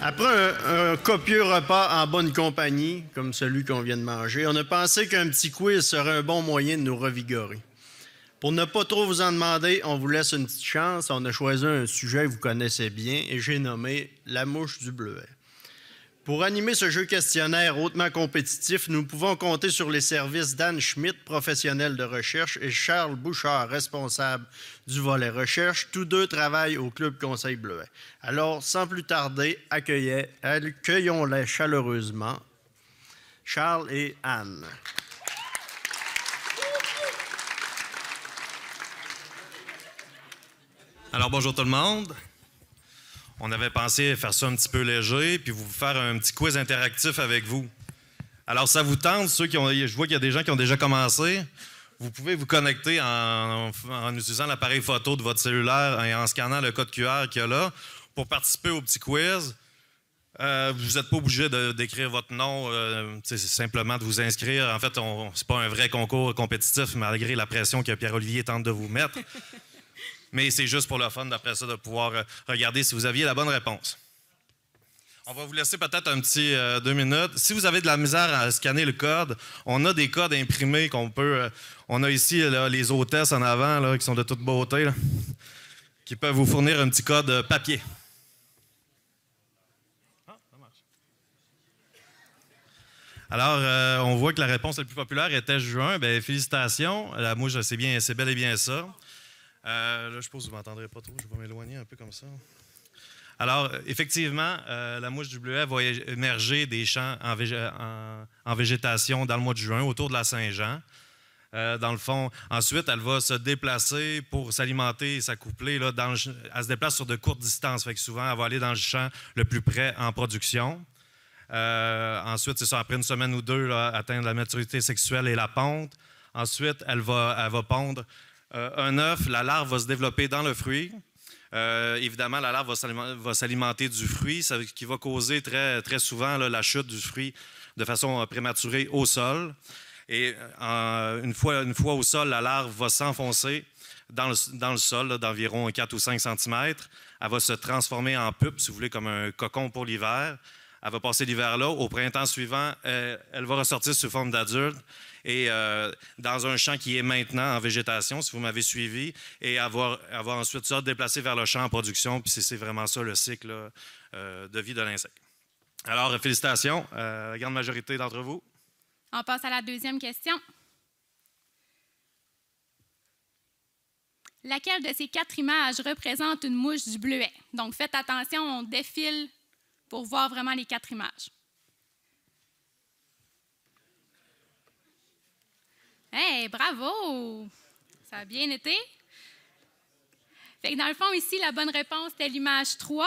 Après un copieux repas en bonne compagnie, comme celui qu'on vient de manger, on a pensé qu'un petit quiz serait un bon moyen de nous revigorer. Pour ne pas trop vous en demander, on vous laisse une petite chance. On a choisi un sujet que vous connaissez bien et j'ai nommé la mouche du bleuet. Pour animer ce jeu questionnaire hautement compétitif, nous pouvons compter sur les services d'Anne Schmidt, professionnelle de recherche, et Charles Bouchard, responsable du volet recherche. Tous deux travaillent au Club Conseil Bleuet. Alors, sans plus tarder, accueillons-les chaleureusement, Charles et Anne. Alors, bonjour tout le monde. On avait pensé faire ça un petit peu léger, puis vous faire un petit quiz interactif avec vous. Alors, ça vous tente, je vois qu'il y a des gens qui ont déjà commencé. Vous pouvez vous connecter en utilisant l'appareil photo de votre cellulaire et en scannant le code QR qu'il y a là pour participer au petit quiz. Vous n'êtes pas obligé d'écrire votre nom, c'est simplement de vous inscrire. En fait, c'est pas un vrai concours compétitif, malgré la pression que Pierre-Olivier tente de vous mettre. Mais c'est juste pour le fun, d'après ça, de pouvoir regarder si vous aviez la bonne réponse. On va vous laisser peut-être un petit 2 minutes. Si vous avez de la misère à scanner le code, on a des codes imprimés qu'on peut... on a ici là, les hôtesses en avant, là, qui sont de toute beauté, là, qui peuvent vous fournir un petit code papier. Ah, ça marche. Alors, on voit que la réponse la plus populaire était juin. Bien, félicitations. La mouche, c'est bel et bien ça. Là, je suppose que vous ne m'entendrez pas trop. Je vais m'éloigner un peu comme ça. Alors, effectivement, la mouche du bleuet va émerger des champs en végétation dans le mois de juin, autour de la Saint-Jean. Dans le fond, ensuite, elle va se déplacer pour s'alimenter et s'accoupler. Là, elle se déplace sur de courtes distances. Fait que souvent, elle va aller dans le champ le plus près en production. Ensuite, c'est ça, après une semaine ou deux, là, atteindre la maturité sexuelle et la ponte. Ensuite, elle va pondre un œuf. La larve va se développer dans le fruit. Évidemment, la larve va s'alimenter du fruit, ce qui va causer très, très souvent là, la chute du fruit de façon prématurée au sol. Et une fois au sol, la larve va s'enfoncer dans le sol d'environ 4 ou 5 cm. Elle va se transformer en pupe, si vous voulez, comme un cocon pour l'hiver. Elle va passer l'hiver là. Au printemps suivant, elle va ressortir sous forme d'adulte et dans un champ qui est maintenant en végétation, si vous m'avez suivi, et avoir ensuite ça déplacé vers le champ en production. Puis c'est vraiment ça le cycle là, de vie de l'insecte. Alors, félicitations, la grande majorité d'entre vous. On passe à la deuxième question. Laquelle de ces 4 images représente une mouche du bleuet? Donc, faites attention, on défile pour voir vraiment les 4 images. Hey, bravo! Ça a bien été. Fait que dans le fond, ici, la bonne réponse était l'image 3.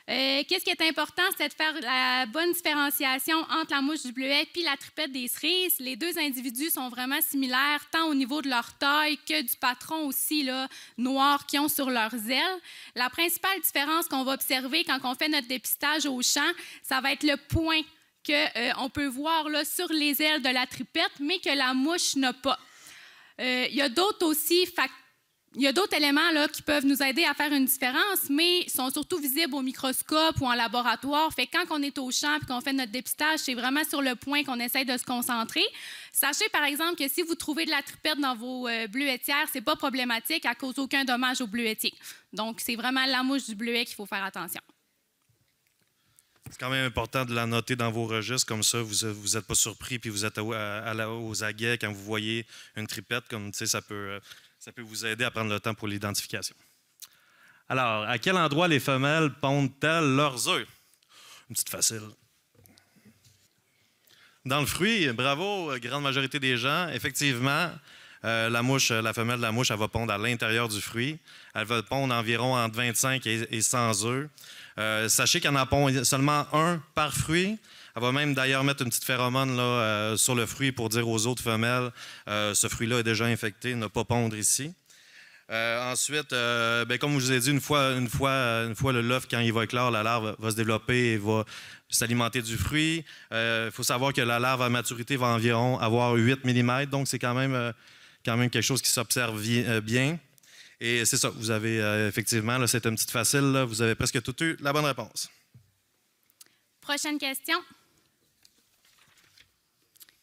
Qu'est-ce qui est important, c'est de faire la bonne différenciation entre la mouche du bleuet et la tripette des cerises. Les deux individus sont vraiment similaires, tant au niveau de leur taille que du patron aussi là, noir qu'ils ont sur leurs ailes. La principale différence qu'on va observer quand on fait notre dépistage au champ, ça va être le point qu'on peut voir là, sur les ailes de la tripette, mais que la mouche n'a pas. Il y a d'autres aussi Il y a d'autres éléments là, qui peuvent nous aider à faire une différence, mais sont surtout visibles au microscope ou en laboratoire. Fait que quand on est au champ et qu'on fait notre dépistage, c'est vraiment sur le point qu'on essaie de se concentrer. Sachez, par exemple, que si vous trouvez de la tripette dans vos bleuetières, ce n'est pas problématique, elle ne cause aucun dommage aux bleuetiers. Donc, c'est vraiment la mouche du bleuet qu'il faut faire attention. C'est quand même important de la noter dans vos registres, comme ça, vous n'êtes pas surpris puis vous êtes aux aguets quand vous voyez une tripette, comme ça peut vous aider à prendre le temps pour l'identification. Alors, à quel endroit les femelles pondent-elles leurs œufs? Une petite facile. Dans le fruit, bravo, grande majorité des gens. Effectivement, la femelle de la mouche, elle va pondre à l'intérieur du fruit. Elle va pondre environ entre 25 et 100 œufs. Sachez qu'elle en pond seulement un par fruit. Elle va même d'ailleurs mettre une petite phéromone là, sur le fruit pour dire aux autres femelles ce fruit-là est déjà infecté, ne pas pondre ici. Ensuite, comme je vous ai dit, une fois l'œuf, quand il va éclore, la larve va se développer et va s'alimenter du fruit. Il faut savoir que la larve à maturité va environ avoir 8 mm, donc c'est quand même quelque chose qui s'observe bien. Et c'est ça, vous avez effectivement, là, c'est une petite facile, là, vous avez presque tout eu la bonne réponse. Prochaine question.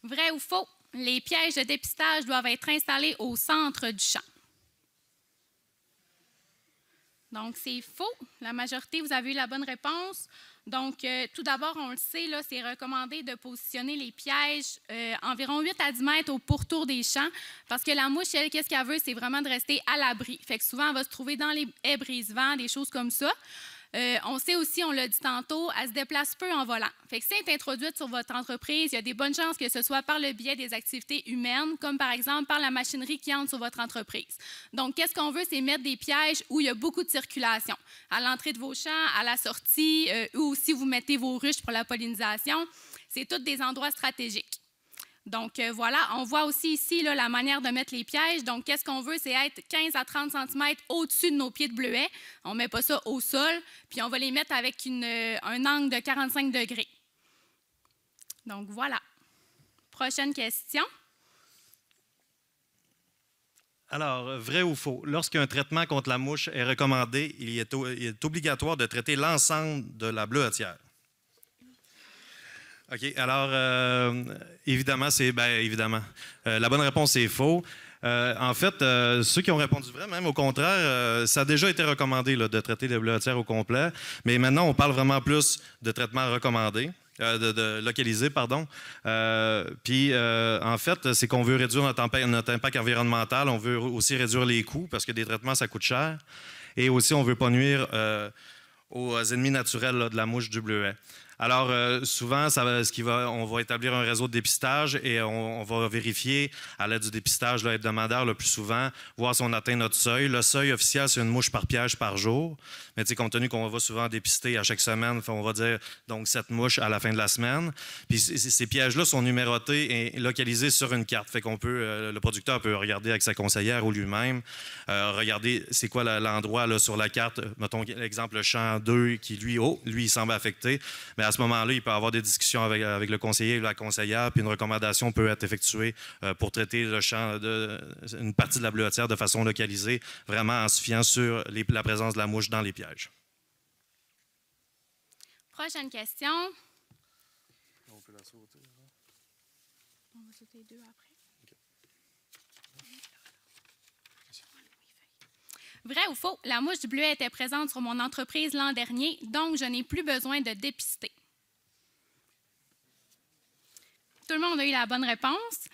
Vrai ou faux? Les pièges de dépistage doivent être installés au centre du champ. Donc, c'est faux. La majorité, vous avez eu la bonne réponse. Donc, tout d'abord, on le sait, là, c'est recommandé de positionner les pièges environ 8 à 10 mètres au pourtour des champs parce que la mouche, elle, qu'est-ce qu'elle veut? C'est vraiment de rester à l'abri. Fait que souvent, elle va se trouver dans les haies brise-vent, des choses comme ça. On sait aussi, on l'a dit tantôt, elle se déplace peu en volant. Fait que si elle est introduite sur votre entreprise, il y a des bonnes chances que ce soit par le biais des activités humaines, comme par exemple par la machinerie qui entre sur votre entreprise. Donc, qu'est-ce qu'on veut? C'est mettre des pièges où il y a beaucoup de circulation. À l'entrée de vos champs, à la sortie, ou si vous mettez vos ruches pour la pollinisation. C'est tous des endroits stratégiques. Donc, voilà, on voit aussi ici là, la manière de mettre les pièges. Donc, qu'est-ce qu'on veut? C'est être 15 à 30 cm au-dessus de nos pieds de bleuets. On ne met pas ça au sol, puis on va les mettre avec un angle de 45 degrés. Donc, voilà. Prochaine question. Alors, vrai ou faux? Lorsqu'un traitement contre la mouche est recommandé, il est obligatoire de traiter l'ensemble de la bleuetière. OK. Alors, évidemment, évidemment. La bonne réponse, c'est faux. En fait, ceux qui ont répondu vrai, même au contraire, ça a déjà été recommandé là, de traiter les bleuetières au complet. Mais maintenant, on parle vraiment plus de traitement recommandé. Localisé, pardon. Puis, en fait, c'est qu'on veut réduire notre impact environnemental. On veut aussi réduire les coûts parce que des traitements, ça coûte cher. Et aussi, on ne veut pas nuire aux ennemis naturels là, de la mouche du bleuet. Alors, souvent, on va établir un réseau de dépistage et on va vérifier à l'aide du dépistage là, hebdomadaire le plus souvent, voir si on atteint notre seuil. Le seuil officiel, c'est une mouche par piège par jour. Mais compte tenu qu'on va souvent dépister à chaque semaine, on va dire donc 7 mouches à la fin de la semaine. Puis ces pièges-là sont numérotés et localisés sur une carte. Fait qu'on peut, le producteur peut regarder avec sa conseillère ou lui-même, regarder c'est quoi l'endroit là, sur la carte. Mettons l'exemple, le champ 2 qui, lui, il semble affecté. Mais à ce moment-là, il peut y avoir des discussions avec le conseiller ou la conseillère, puis une recommandation peut être effectuée pour traiter le champ une partie de la bleuetière de façon localisée, vraiment en se fiant sur la présence de la mouche dans les pièges. Prochaine question. On peut la sauter. On va sauter 2 après. Vrai ou faux? La mouche du bleuet était présente sur mon entreprise l'an dernier, donc je n'ai plus besoin de dépister. Tout le monde a eu la bonne réponse.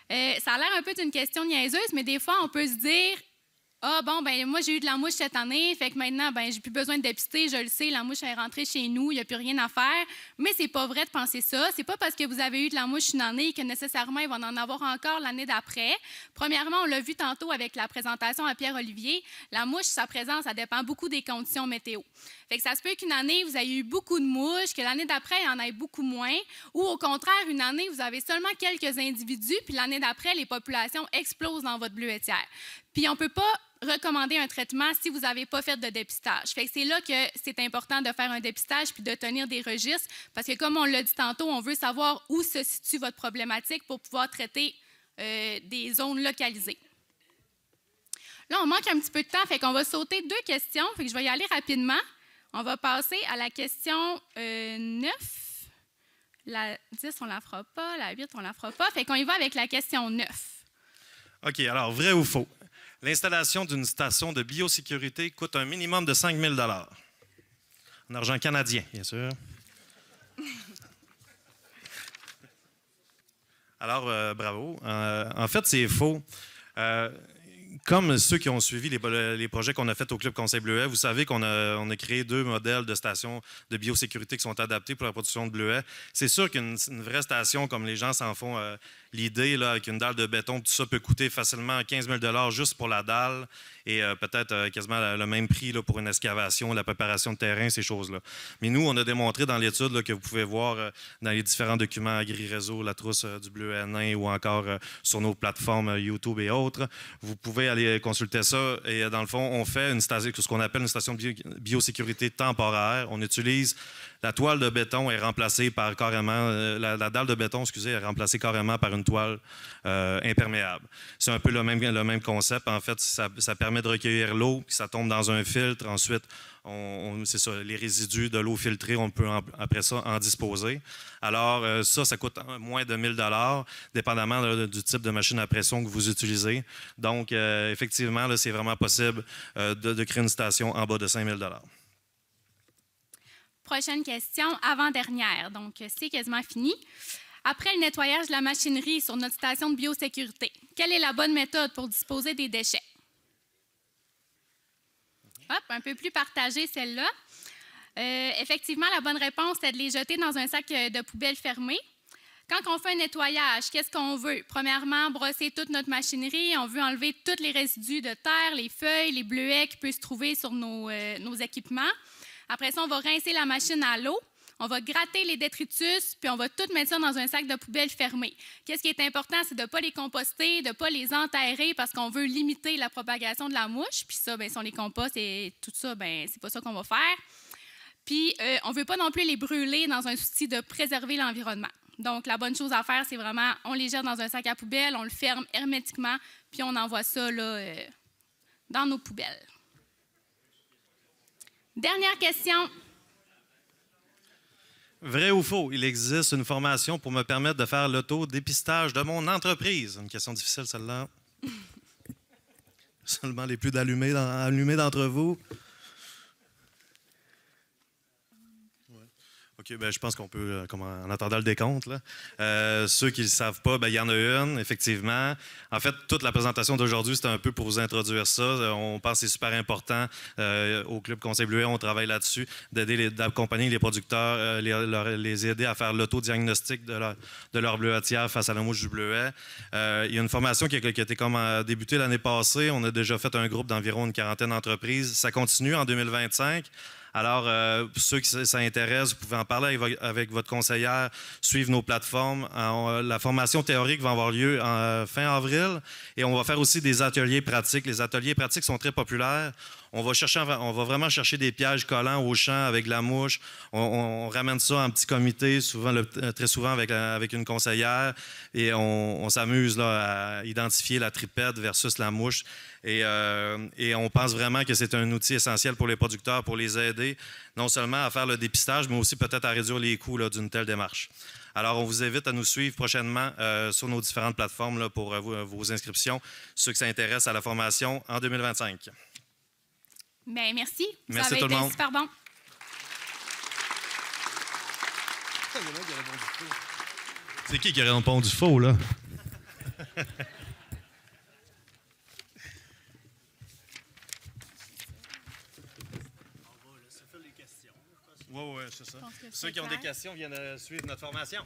Ça a l'air un peu d'une question niaiseuse, mais des fois, on peut se dire « Ah, bon, ben moi, j'ai eu de la mouche cette année, fait que maintenant, ben j'ai plus besoin de dépister, je le sais, la mouche est rentrée chez nous, il n'y a plus rien à faire. » Mais c'est pas vrai de penser ça. C'est pas parce que vous avez eu de la mouche une année que nécessairement, il va en avoir encore l'année d'après. Premièrement, on l'a vu tantôt avec la présentation à Pierre-Olivier, la mouche, sa présence, ça dépend beaucoup des conditions météo. Fait que ça se peut qu'une année, vous ayez eu beaucoup de mouches, que l'année d'après, il y en ait beaucoup moins, ou au contraire, une année, vous avez seulement quelques individus, puis l'année d'après, les populations explosent dans votre bleuetière. Puis on ne peut pas recommander un traitement si vous n'avez pas fait de dépistage. Fait que c'est là que c'est important de faire un dépistage puis de tenir des registres, parce que comme on l'a dit tantôt, on veut savoir où se situe votre problématique pour pouvoir traiter des zones localisées. Là, on manque un petit peu de temps, fait qu'on va sauter 2 questions, fait que je vais y aller rapidement. On va passer à la question 9. La 10, on ne la fera pas. La 8, on ne la fera pas. Fait qu'on y va avec la question 9. OK, alors, vrai ou faux? L'installation d'une station de biosécurité coûte un minimum de 5 000 $ en argent canadien, bien sûr. Alors, bravo. En fait, c'est faux. Comme ceux qui ont suivi les projets qu'on a faits au Club Conseil Bleuet, vous savez qu'on a créé 2 modèles de stations de biosécurité qui sont adaptés pour la production de bleuets. C'est sûr qu'une vraie station, comme les gens s'en font l'idée, là, avec une dalle de béton, tout ça peut coûter facilement 15 000 $ juste pour la dalle et peut-être quasiment le même prix là, pour une excavation, la préparation de terrain, ces choses-là. Mais nous, on a démontré dans l'étude là, que vous pouvez voir dans les différents documents Agri-Réseau, la trousse du bleuet nain ou encore sur nos plateformes YouTube et autres. Vous pouvez aller consulter ça et dans le fond, on fait ce qu'on appelle une station de biosécurité temporaire. On utilise la toile de béton est remplacée par carrément, la dalle de béton, excusez, est remplacée carrément par une une toile imperméable. C'est un peu le même concept. En fait, ça permet de recueillir l'eau, puis ça tombe dans un filtre. Ensuite, c'est ça, les résidus de l'eau filtrée, on peut après ça en disposer. Alors, ça coûte moins de 1 000 dépendamment du type de machine à pression que vous utilisez. Donc, effectivement, là, c'est vraiment possible de créer une station en bas de 5 000 $. Prochaine question, avant-dernière. Donc, c'est quasiment fini. Après le nettoyage de la machinerie sur notre station de biosécurité, quelle est la bonne méthode pour disposer des déchets? Hop, un peu plus partagée celle-là. Effectivement, la bonne réponse, c'est de les jeter dans un sac de poubelle fermé. Quand on fait un nettoyage, qu'est-ce qu'on veut? Premièrement, brosser toute notre machinerie. On veut enlever tous les résidus de terre, les feuilles, les bleuets qui peuvent se trouver sur nos équipements. Après ça, on va rincer la machine à l'eau. On va gratter les détritus, puis on va tout mettre ça dans un sac de poubelle fermé. Qu'est-ce qui est important, c'est de ne pas les composter, de ne pas les enterrer parce qu'on veut limiter la propagation de la mouche. Puis ça, bien, si on les composte et tout ça, bien, c'est pas ça qu'on va faire. Puis on ne veut pas non plus les brûler dans un souci de préserver l'environnement. Donc, la bonne chose à faire, c'est vraiment, on les jette dans un sac à poubelle, on le ferme hermétiquement, puis on envoie ça là, dans nos poubelles. Dernière question. Vrai ou faux, il existe une formation pour me permettre de faire l'autodépistage de mon entreprise? Une question difficile, celle-là. Seulement les plus allumés d'entre vous. OK, bien, je pense qu'on peut, en attendant le décompte, là. Ceux qui ne le savent pas, bien, il y en a une, effectivement. En fait, toute la présentation d'aujourd'hui, c'était un peu pour vous introduire ça. On pense que c'est super important. Au Club Conseil Bleuet, on travaille là-dessus, d'accompagner les producteurs, les aider à faire l'autodiagnostic de leur bleuetière face à la mouche du bleuet. Il y a une formation qui a été débutée l'année passée. On a déjà fait un groupe d'environ une quarantaine d'entreprises. Ça continue en 2025. Alors, pour ceux qui ça intéresse, vous pouvez en parler avec votre conseillère, suivre nos plateformes. La formation théorique va avoir lieu fin avril et on va faire aussi des ateliers pratiques. Les ateliers pratiques sont très populaires. On va vraiment chercher des pièges collants au champ avec la mouche. On ramène ça en petit comité, très souvent avec une conseillère, et on s'amuse là, à identifier la tripette versus la mouche. Et on pense vraiment que c'est un outil essentiel pour les producteurs, pour les aider, non seulement à faire le dépistage, mais aussi peut-être à réduire les coûts là, d'une telle démarche. Alors, on vous invite à nous suivre prochainement sur nos différentes plateformes là, pour vos inscriptions, ceux qui s'intéressent à la formation en 2025. Bien, merci. Merci ça tout le monde. Super bon. C'est qui a répondu faux, là? Oui, c'est ça. Ceux qui ont des questions viennent suivre notre formation.